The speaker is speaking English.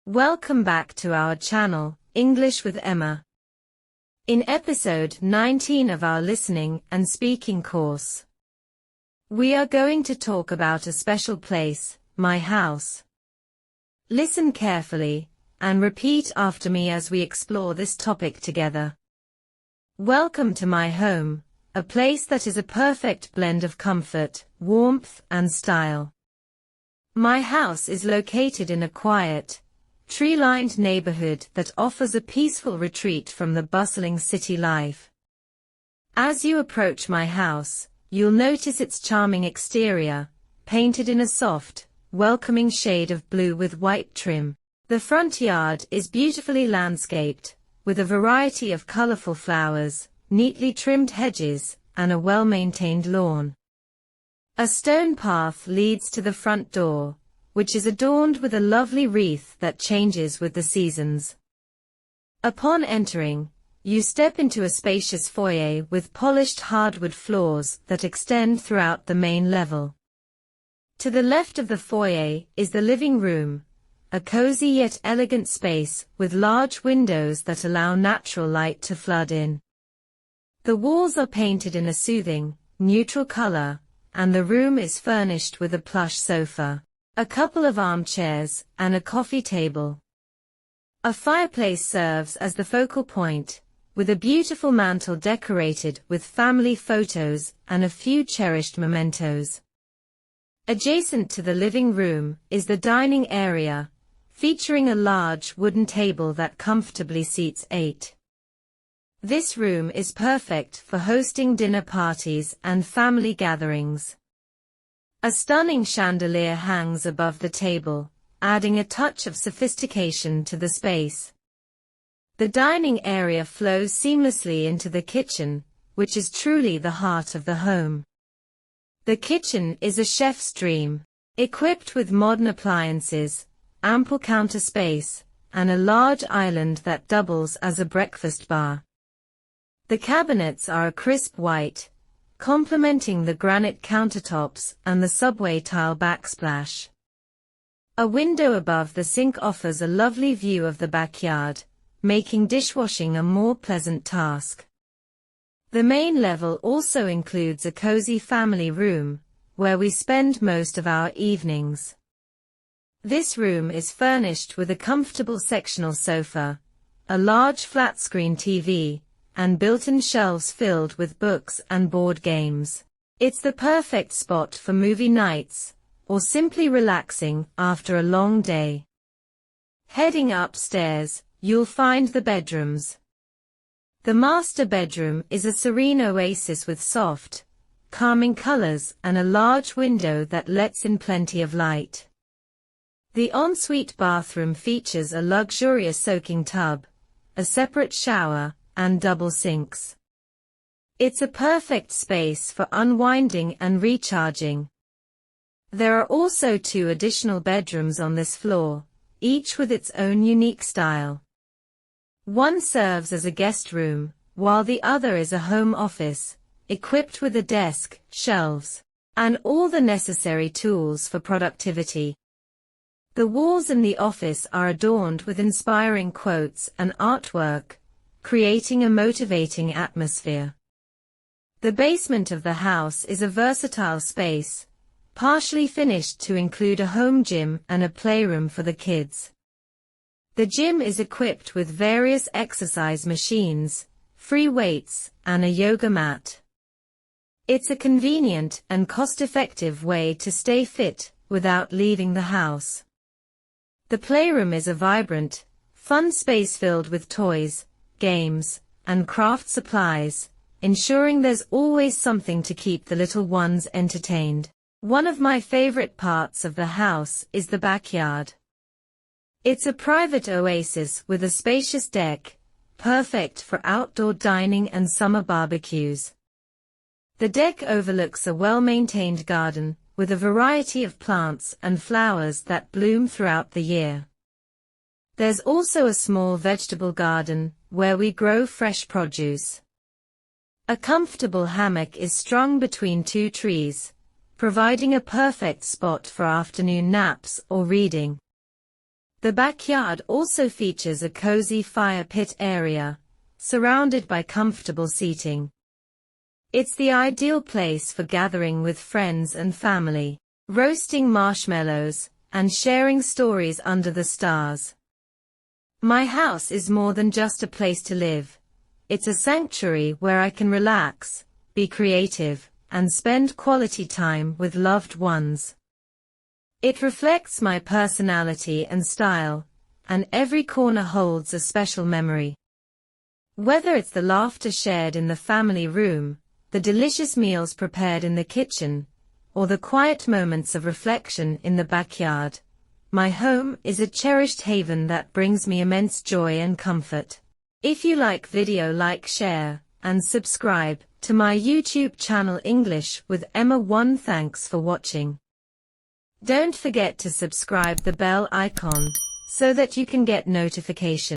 Welcome back to our channel, English with Emma. In episode 19 of our listening and speaking course, we are going to talk about a special place, my house. Listen carefully, and repeat after me as we explore this topic together. Welcome to my home, a place that is a perfect blend of comfort, warmth, and style. My house is located in a quiet, tree-lined neighborhood that offers a peaceful retreat from the bustling city life. As you approach my house, you'll notice its charming exterior, painted in a soft, welcoming shade of blue with white trim. The front yard is beautifully landscaped, with a variety of colorful flowers, neatly trimmed hedges, and a well-maintained lawn. A stone path leads to the front door, which is adorned with a lovely wreath that changes with the seasons. Upon entering, you step into a spacious foyer with polished hardwood floors that extend throughout the main level. To the left of the foyer is the living room, a cozy yet elegant space with large windows that allow natural light to flood in. The walls are painted in a soothing, neutral color, and the room is furnished with a plush sofa, a couple of armchairs, and a coffee table. A fireplace serves as the focal point, with a beautiful mantel decorated with family photos and a few cherished mementos. Adjacent to the living room is the dining area, featuring a large wooden table that comfortably seats 8. This room is perfect for hosting dinner parties and family gatherings. A stunning chandelier hangs above the table, adding a touch of sophistication to the space. The dining area flows seamlessly into the kitchen, which is truly the heart of the home. The kitchen is a chef's dream, equipped with modern appliances, ample counter space, and a large island that doubles as a breakfast bar. The cabinets are a crisp white, complementing the granite countertops and the subway tile backsplash. A window above the sink offers a lovely view of the backyard, making dishwashing a more pleasant task. The main level also includes a cozy family room, where we spend most of our evenings. This room is furnished with a comfortable sectional sofa, a large flat-screen TV, and built-in shelves filled with books and board games. It's the perfect spot for movie nights, or simply relaxing after a long day. Heading upstairs, you'll find the bedrooms. The master bedroom is a serene oasis with soft, calming colors and a large window that lets in plenty of light. The ensuite bathroom features a luxurious soaking tub, a separate shower, and double sinks. It's a perfect space for unwinding and recharging. There are also 2 additional bedrooms on this floor, each with its own unique style. One serves as a guest room, while the other is a home office, equipped with a desk, shelves, and all the necessary tools for productivity. The walls in the office are adorned with inspiring quotes and artwork, creating a motivating atmosphere. The basement of the house is a versatile space, partially finished to include a home gym and a playroom for the kids. The gym is equipped with various exercise machines, free weights, and a yoga mat. It's a convenient and cost-effective way to stay fit without leaving the house. The playroom is a vibrant, fun space filled with toys, games, and craft supplies, ensuring there's always something to keep the little ones entertained. One of my favorite parts of the house is the backyard. It's a private oasis with a spacious deck, perfect for outdoor dining and summer barbecues. The deck overlooks a well-maintained garden, with a variety of plants and flowers that bloom throughout the year. There's also a small vegetable garden, where we grow fresh produce. A comfortable hammock is strung between 2 trees, providing a perfect spot for afternoon naps or reading. The backyard also features a cozy fire pit area, surrounded by comfortable seating. It's the ideal place for gathering with friends and family, roasting marshmallows, and sharing stories under the stars. My house is more than just a place to live. It's a sanctuary where I can relax, be creative, and spend quality time with loved ones. It reflects my personality and style, and every corner holds a special memory. Whether it's the laughter shared in the family room, the delicious meals prepared in the kitchen, or the quiet moments of reflection in the backyard, my home is a cherished haven that brings me immense joy and comfort. If you like video, like, share, and subscribe to my YouTube channel English with Emma 1. Thanks for watching. Don't forget to subscribe the bell icon so that you can get notifications.